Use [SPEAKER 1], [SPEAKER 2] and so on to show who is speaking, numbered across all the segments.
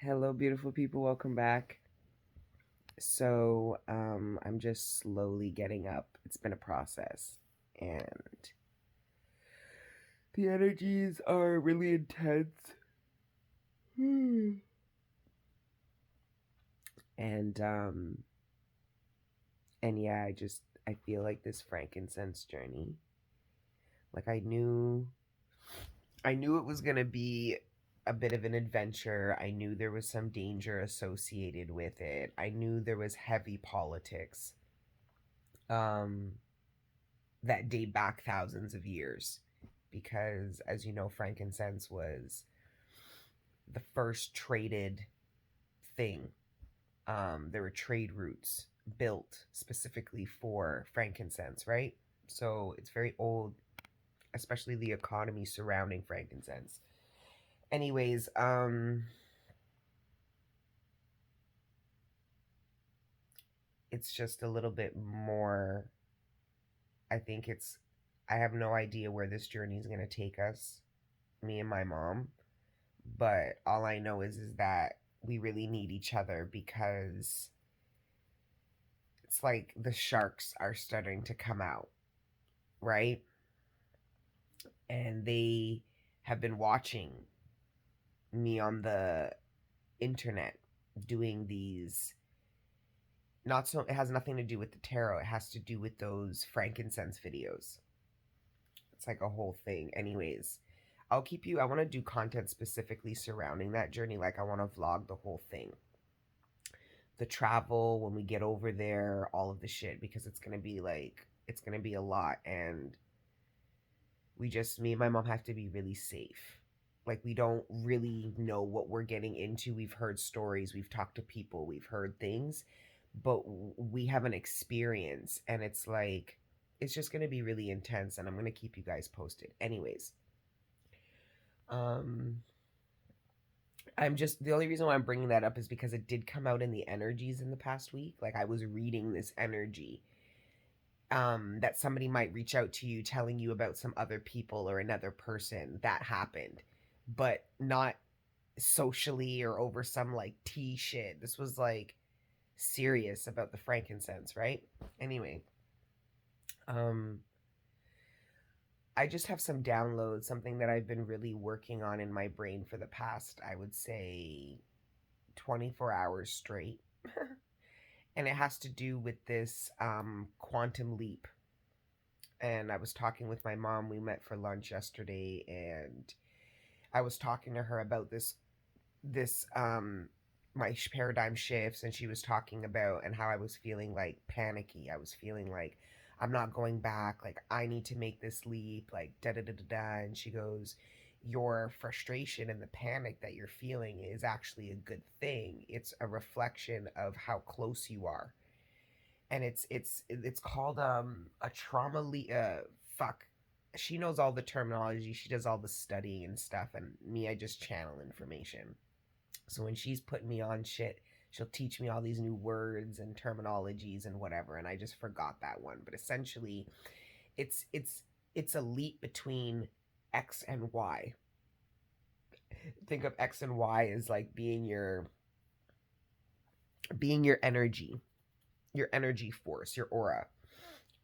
[SPEAKER 1] Hello, beautiful people. Welcome back. I'm just slowly getting up. It's been a process, and the energies are really intense. and um, and yeah, I feel like this frankincense journey. Like I knew it was gonna be a bit of an adventure. I knew there was some danger associated with it. I knew there was heavy politics. Um, that date back thousands of years because, as you know, frankincense was the first traded thing. There were trade routes built specifically for frankincense, right? So it's very old, especially the economy surrounding frankincense. Anyways, it's just a little bit more. I think it's. I have no idea where this journey is going to take us, me and my mom. But all I know is that we really need each other because it's like the sharks are starting to come out, right? And they have been watching me on the internet doing these, not so, it has nothing to do with the tarot, it has to do with those frankincense videos. It's like a whole thing. Anyways, I want to do content specifically surrounding that journey. Like, I want to vlog the whole thing, the travel, when we get over there, all of the shit, because it's gonna be a lot. And me and my mom have to be really safe. Like, we don't really know what we're getting into. We've heard stories, we've talked to people, we've heard things, but we haven't experienced. And it's like, it's just gonna be really intense, and I'm gonna keep you guys posted. Anyways, um I'm just, the only reason why I'm bringing that up is because it did come out in the energies in the past week. Like, I was reading this energy, that somebody might reach out to you telling you about some other people or another person that happened, but not socially or over some like tea shit. This was like serious about the frankincense, right? Anyway, um, I just have some downloads, something that I've been really working on in my brain for the past, I would say, 24 hours straight. And it has to do with this quantum leap. And I was talking with my mom. We met for lunch yesterday, and I was talking to her about this my paradigm shifts, and she was talking about and how I was feeling like panicky. I was feeling like I'm not going back. Like, I need to make this leap. Like, da da da da da. And she goes, your frustration and the panic that you're feeling is actually a good thing. It's a reflection of how close you are. And it's called a trauma fuck. She knows all the terminology. She does all the studying and stuff, and me, I just channel information. So when she's putting me on shit, she'll teach me all these new words and terminologies and whatever, and I just forgot that one. But essentially, it's it's it's a leap between X and Y. Think of X and Y as like being your energy force, your aura.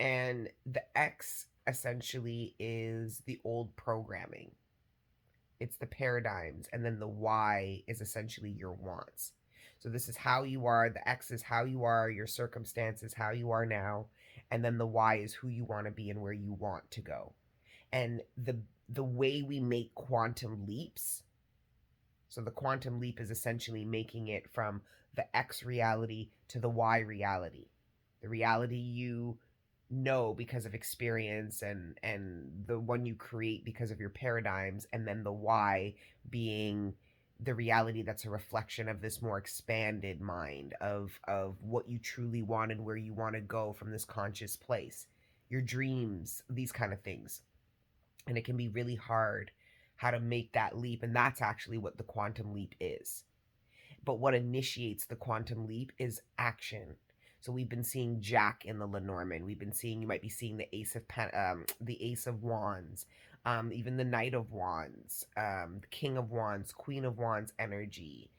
[SPEAKER 1] And the X essentially is the old programming. It's the paradigms, and then the Y is essentially your wants. So this is how you are, the X is how you are, your circumstances, how you are now, and then the Y is who you want to be and where you want to go. And the way we make quantum leaps, so the quantum leap is essentially making it from the X reality to the Y reality. The reality you know because of experience, and the one you create because of your paradigms, and then the Y being the reality that's a reflection of this more expanded mind of what you truly want and where you want to go from this conscious place, your dreams, these kind of things. And it can be really hard how to make that leap, and that's actually what the quantum leap is. But what initiates the quantum leap is action. So we've been seeing Jack in the Lenormand. We've been seeing, you might be seeing the Ace of Wands, even the Knight of Wands, the King of Wands, Queen of Wands energy.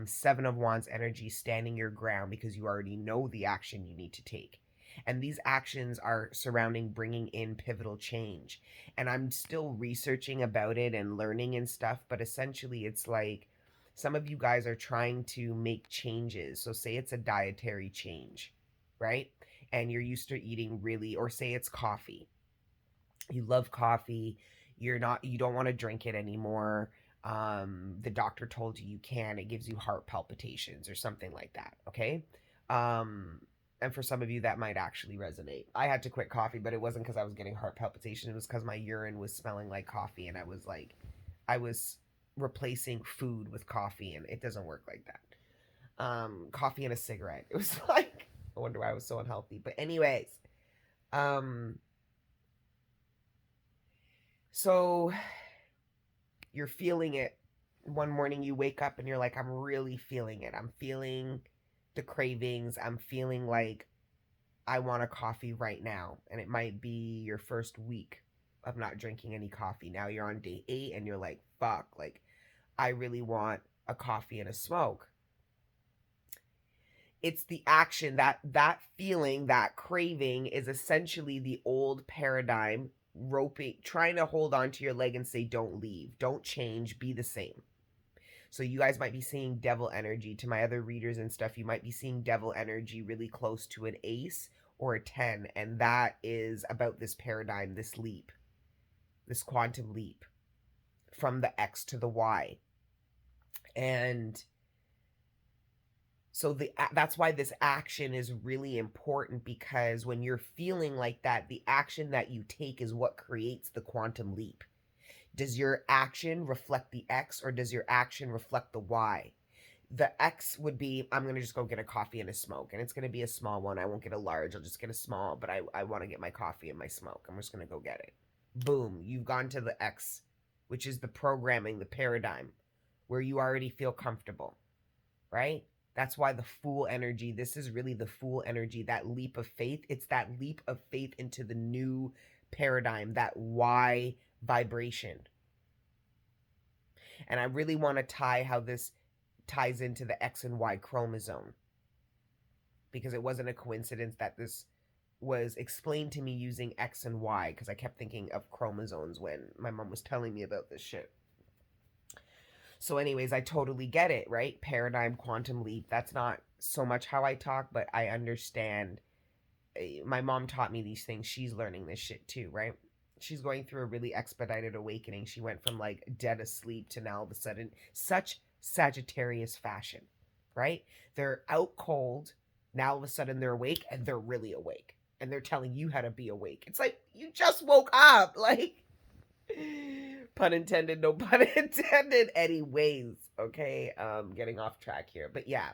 [SPEAKER 1] Seven of Wands energy, standing your ground because you already know the action you need to take. And these actions are surrounding bringing in pivotal change. And I'm still researching about it and learning and stuff, but essentially it's like some of you guys are trying to make changes. So say it's a dietary change, right? And you're used to eating really, or say it's coffee. You love coffee, you don't want to drink it anymore. The doctor told you can, it gives you heart palpitations or something like that, okay? um and for some of you that might actually resonate. I had to quit coffee, but it wasn't because I was getting heart palpitations, it was because my urine was smelling like coffee, and I was replacing food with coffee, and it doesn't work like that. Coffee and a cigarette, it was like, I wonder why I was so unhealthy. But anyways, um so you're feeling it. One morning you wake up and you're like, I'm really feeling it. I'm feeling the cravings. I'm feeling like I want a coffee right now. And it might be your first week of not drinking any coffee. Now you're on day 8 and you're like, fuck, like I really want a coffee and a smoke. It's the action, that feeling, that craving is essentially the old paradigm, roping, trying to hold on to your leg and say, don't leave, don't change, be the same. So you guys might be seeing devil energy. To my other readers and stuff, you might be seeing devil energy really close to an ace or a 10. And that is about this paradigm, this leap, this quantum leap from the X to the Y. And so that's why this action is really important, because when you're feeling like that, the action that you take is what creates the quantum leap. Does your action reflect the X, or does your action reflect the Y? The X would be, I'm going to just go get a coffee and a smoke, and it's going to be a small one. I won't get a large. I'll just get a small, but I want to get my coffee and my smoke. I'm just going to go get it. Boom. You've gone to the X, which is the programming, the paradigm, where you already feel comfortable, right? That's why the Fool energy, this is really the Fool energy, that leap of faith. It's that leap of faith into the new paradigm, that Y vibration. And I really want to tie how this ties into the X and Y chromosome, because it wasn't a coincidence that this was explained to me using X and Y, because I kept thinking of chromosomes when my mom was telling me about this shit. So anyways, I totally get it, right? Paradigm, quantum leap. That's not so much how I talk, but I understand. My mom taught me these things. She's learning this shit too, right? She's going through a really expedited awakening. She went from like dead asleep to now all of a sudden such Sagittarius fashion, right? They're out cold. Now all of a sudden they're awake, and they're really awake. And they're telling you how to be awake. It's like, you just woke up. Like, pun intended, no pun intended. Anyways, okay, getting off track here. But yeah.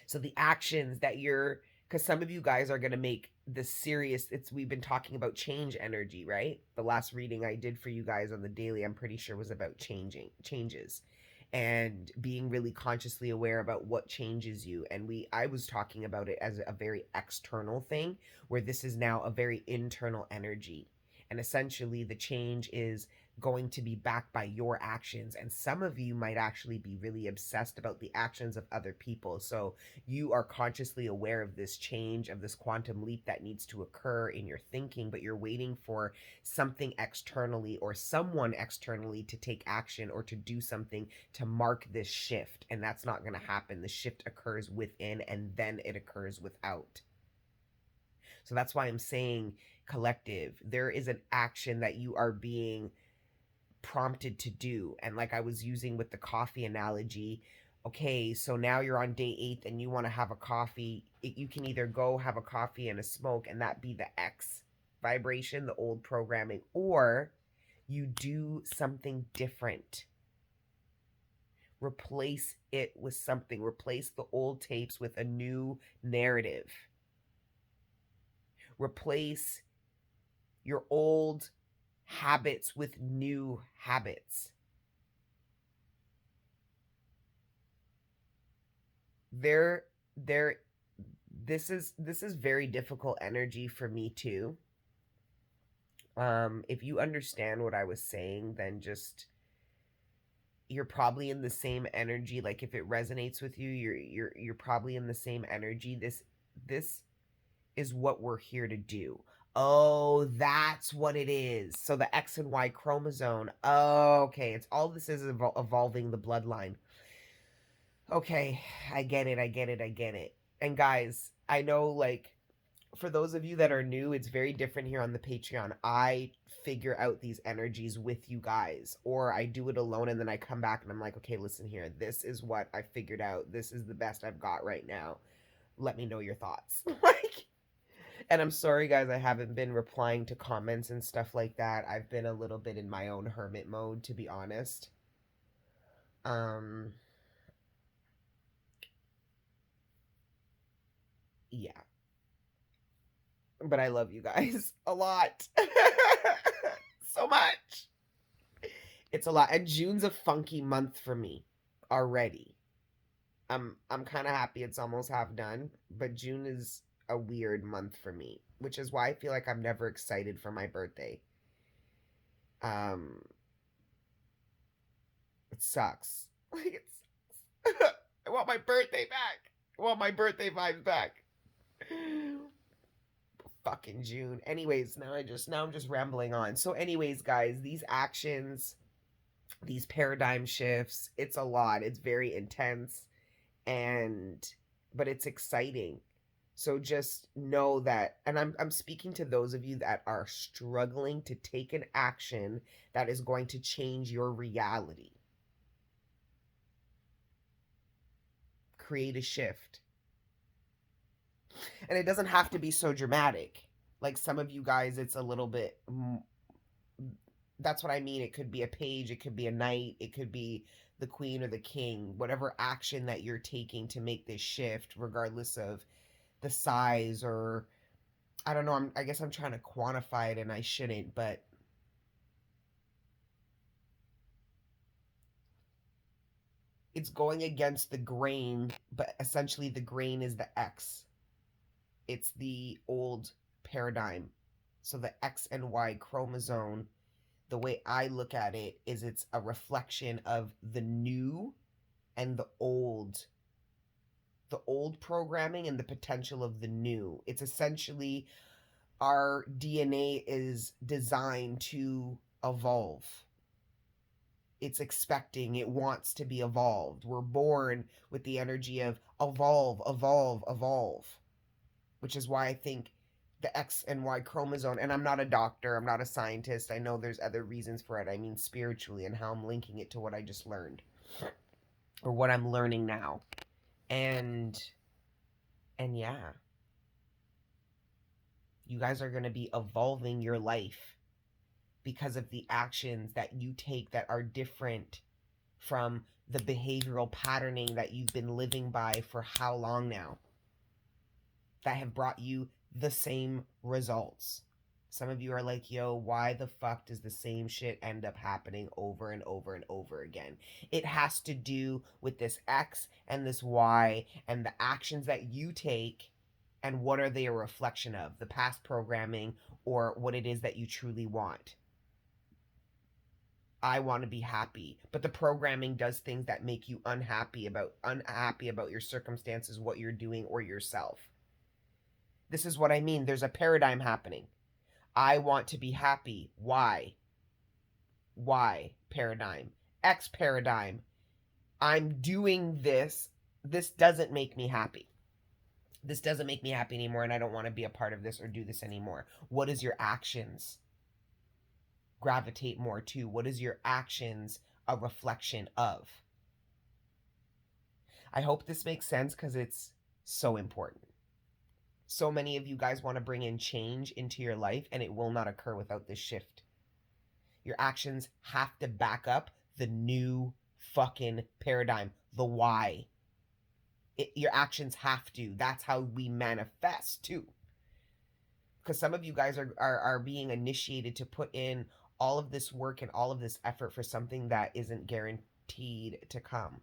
[SPEAKER 1] So the actions that you're, because some of you guys are going to make this serious, we've been talking about change energy, right? The last reading I did for you guys on the daily, I'm pretty sure, was about changes and being really consciously aware about what changes you. And I was talking about it as a very external thing, where this is now a very internal energy. And essentially the change is going to be backed by your actions. And some of you might actually be really obsessed about the actions of other people. So you are consciously aware of this change, of this quantum leap that needs to occur in your thinking, but you're waiting for something externally or someone externally to take action or to do something to mark this shift. And that's not going to happen. The shift occurs within, and then it occurs without. So that's why I'm saying, collective, there is an action that you are being prompted to do. And like I was using with the coffee analogy, okay, so now you're on day 8 and you want to have a coffee. You can either go have a coffee and a smoke, and that be the X vibration, the old programming, or you do something different. Replace it with something. Replace the old tapes with a new narrative. Replace your old habits with new habits. This is very difficult energy for me too. If you understand what I was saying, then just you're probably in the same energy. Like if it resonates with you, you're probably in the same energy. This is what we're here to do. Oh, that's what it is. So the X and Y chromosome. Oh, okay. It's all this is evolving the bloodline. Okay, I get it. I get it. I get it. And guys, I know like for those of you that are new, it's very different here on the Patreon. I figure out these energies with you guys, or I do it alone and then I come back and I'm like, okay, listen here. This is what I figured out. This is the best I've got right now. Let me know your thoughts. Like, and I'm sorry, guys, I haven't been replying to comments and stuff like that. I've been a little bit in my own hermit mode, to be honest. Um, yeah. But I love you guys a lot. So much. It's a lot. And June's a funky month for me already. I'm kind of happy it's almost half done, but June is a weird month for me, which is why I feel like I'm never excited for my birthday. Um it sucks. Like it's I want my birthday back. I want my birthday vibes back. Fucking June. Anyways, now I'm just rambling on. So anyways, guys, these actions, these paradigm shifts, it's a lot. It's very intense and but it's exciting. So just know that, and I'm speaking to those of you that are struggling to take an action that is going to change your reality. Create a shift. And it doesn't have to be so dramatic. Like some of you guys, it's a little bit. That's what I mean. It could be a page, it could be a knight, it could be the queen or the king. Whatever action that you're taking to make this shift, regardless of the size or I don't know. I guess I'm trying to quantify it, and I shouldn't, but it's going against the grain. But essentially, the grain is the X. It's the old paradigm. So the X and Y chromosome, the way I look at it is it's a reflection of the new and the old programming and the potential of the new. It's essentially our DNA is designed to evolve. It's expecting, it wants to be evolved. We're born with the energy of evolve, evolve, evolve, which is why I think the X and Y chromosome, and I'm not a doctor, I'm not a scientist. I know there's other reasons for it. I mean, spiritually, and how I'm linking it to what I just learned or what I'm learning now. And yeah, you guys are going to be evolving your life because of the actions that you take that are different from the behavioral patterning that you've been living by for how long now, that have brought you the same results. Some of you are like, yo, why the fuck does the same shit end up happening over and over and over again? It has to do with this X and this Y and the actions that you take, and what are they a reflection of? The past programming or what it is that you truly want. I want to be happy, but the programming does things that make you unhappy about your circumstances, what you're doing, or yourself. This is what I mean. There's a paradigm happening. I want to be happy. Why? Y paradigm. X paradigm. I'm doing this. This doesn't make me happy. This doesn't make me happy anymore, and I don't want to be a part of this or do this anymore. What is your actions gravitate more to? What is your actions a reflection of? I hope this makes sense because it's so important. So many of you guys want to bring in change into your life, and it will not occur without this shift. Your actions have to back up the new fucking paradigm, the why. Your actions have to. That's how we manifest too. Because some of you guys are being initiated to put in all of this work and all of this effort for something that isn't guaranteed to come.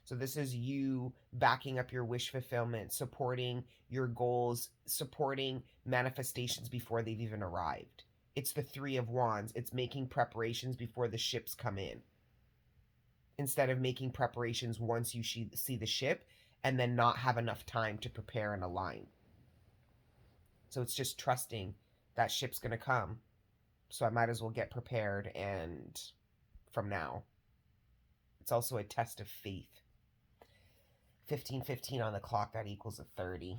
[SPEAKER 1] So this is you backing up your wish fulfillment, supporting your goals, supporting manifestations before they've even arrived. It's the Three of Wands. It's making preparations before the ships come in. instead of making preparations once you see the ship and then not have enough time to prepare and align. So it's just trusting that ship's going to come. So I might as well get prepared and from now. It's also a test of faith. 15:15 on the clock, that equals a 30.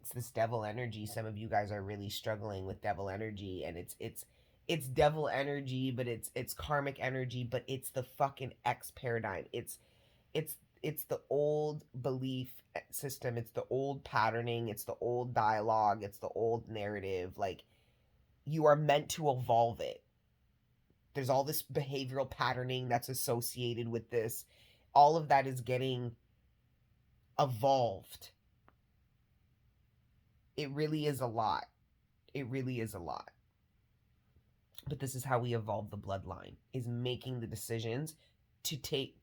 [SPEAKER 1] It's this devil energy. Some of you guys are really struggling with devil energy, and it's devil energy, but it's karmic energy, but it's the fucking X paradigm. It's it's the old belief system, it's the old patterning, it's the old dialogue, it's the old narrative. Like, you are meant to evolve it. There's all this behavioral patterning that's associated with this. All of that is getting evolved. It really is a lot. It really is a lot. But this is how we evolve the bloodline, is making the decisions to take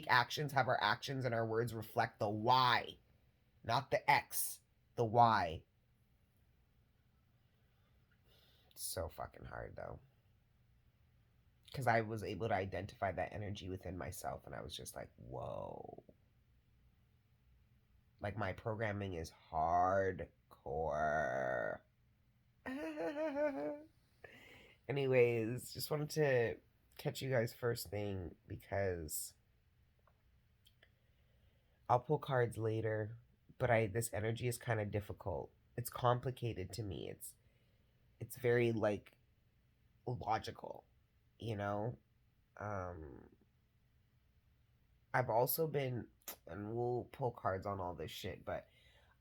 [SPEAKER 1] actions, have our actions and our words reflect the why, not the X, the why. It's so fucking hard though. Because I was able to identify that energy within myself, and I was just like, whoa. Like, my programming is hardcore. Anyways, just wanted to catch you guys first thing because I'll pull cards later, but this energy is kind of difficult. It's complicated to me. It's very like logical, you know? I've also been, and we'll pull cards on all this shit, but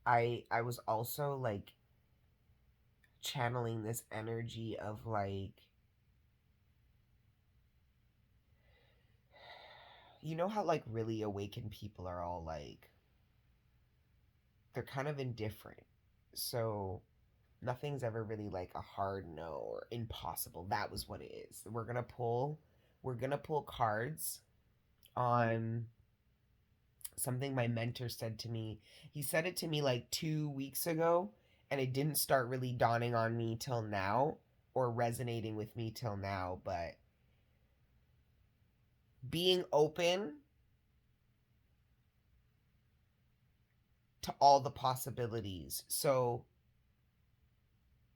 [SPEAKER 1] I was also like channeling this energy of like, you know how like really awakened people are all like, they're kind of indifferent. So nothing's ever really like a hard no or impossible. That was what it is. We're gonna pull cards on something my mentor said to me. He said it to me like 2 weeks ago, and it didn't start really dawning on me till now or resonating with me till now. But being open to all the possibilities. So,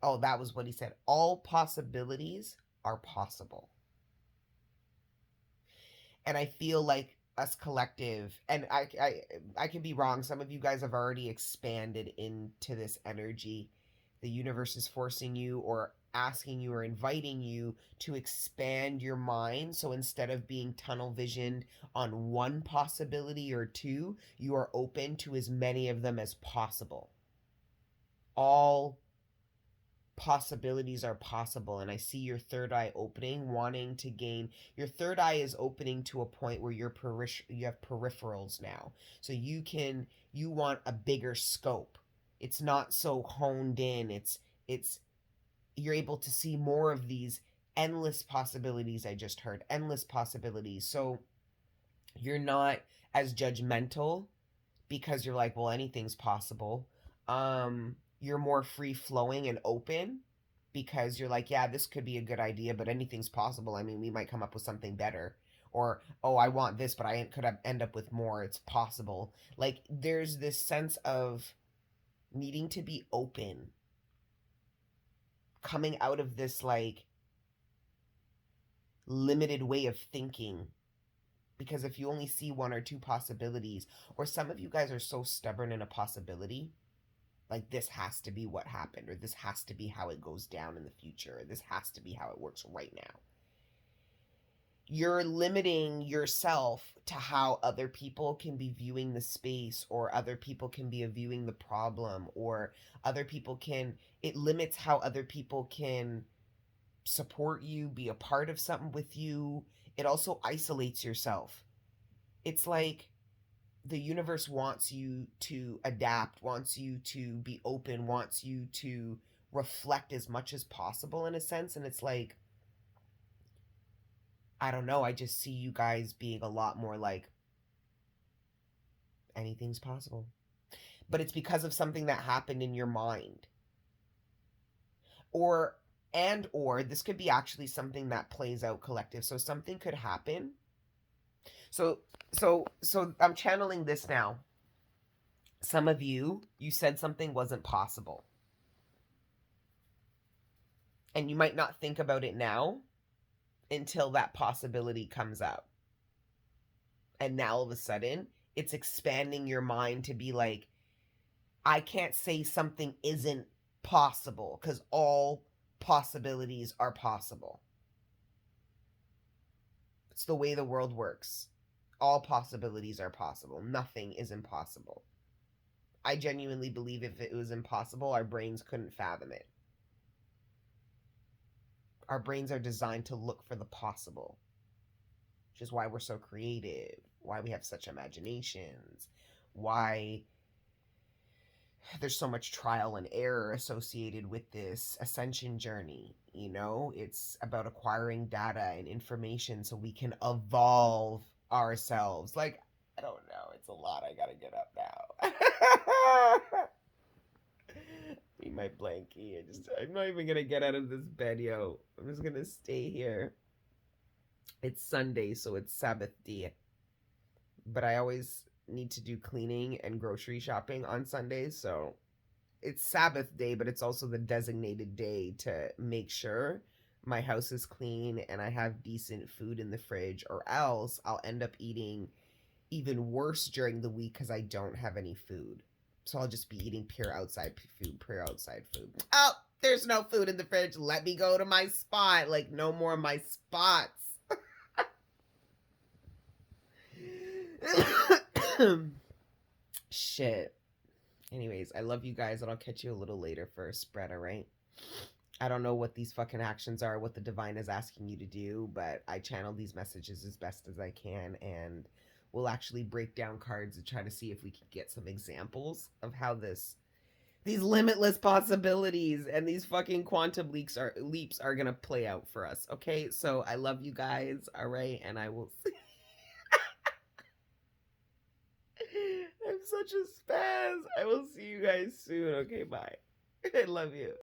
[SPEAKER 1] oh, that was what he said. All possibilities are possible. And I feel like us collective, and I could be wrong. Some of you guys have already expanded into this energy. The universe is forcing you or asking you or inviting you to expand your mind. So instead of being tunnel visioned on one possibility or two, you are open to as many of them as possible. All possibilities are possible, and I see your third eye opening, wanting to gain. Your third eye is opening to a point where you have peripherals now, so you want a bigger scope. It's not so honed in. It's you're able to see more of these endless possibilities. I just heard endless possibilities. So you're not as judgmental because you're like, well, anything's possible. You're more free flowing and open because you're like, yeah, this could be a good idea, but anything's possible. I mean, we might come up with something better. Or, oh, I want this, but I could end up with more. It's possible. Like, there's this sense of needing to be open, coming out of this like limited way of thinking. Because if you only see one or two possibilities, or some of you guys are so stubborn in a possibility, like this has to be what happened, or this has to be how it goes down in the future, or this has to be how it works right now. You're limiting yourself to how other people can be viewing the space, or other people can be viewing the problem, or it limits how other people can support you, be a part of something with you. It also isolates yourself. It's like the universe wants you to adapt, wants you to be open, wants you to reflect as much as possible in a sense. And it's like, I don't know, I just see you guys being a lot more like, anything's possible. But it's because of something that happened in your mind. Or And or this could be actually something that plays out collective. So something could happen. So so I'm channeling this now. Some of you said something wasn't possible. And you might not think about it now until that possibility comes up. And now all of a sudden, it's expanding your mind to be like, I can't say something isn't possible because all possibilities are possible. It's the way the world works. All possibilities are possible. Nothing is impossible. I genuinely believe if it was impossible, our brains couldn't fathom it. Our brains are designed to look for the possible, which is why we're so creative, why we have such imaginations, why there's so much trial and error associated with this ascension journey. You know, it's about acquiring data and information so we can evolve ourselves. Like, I don't know, it's a lot. I gotta get up now. Need my blankie. I'm not even gonna get out of this bed, yo. I'm just gonna stay here. It's Sunday, so it's Sabbath day. But I always need to do cleaning and grocery shopping on Sundays, so it's Sabbath day, but it's also the designated day to make sure my house is clean and I have decent food in the fridge, or else I'll end up eating even worse during the week because I don't have any food. So I'll just be eating pure outside food. Oh, there's no food in the fridge. Let me go to my spot. Like, no more of my spots. Shit. Anyways, I love you guys, and I'll catch you a little later for a spread, alright? I don't know what these fucking actions are, what the divine is asking you to do, but I channel these messages as best as I can, and we'll actually break down cards and try to see if we can get some examples of how these limitless possibilities and these fucking quantum leaps are gonna play out for us. Okay, so I love you guys, all right, and I will see. I'm such a spaz. I will see you guys soon. Okay, bye. I love you.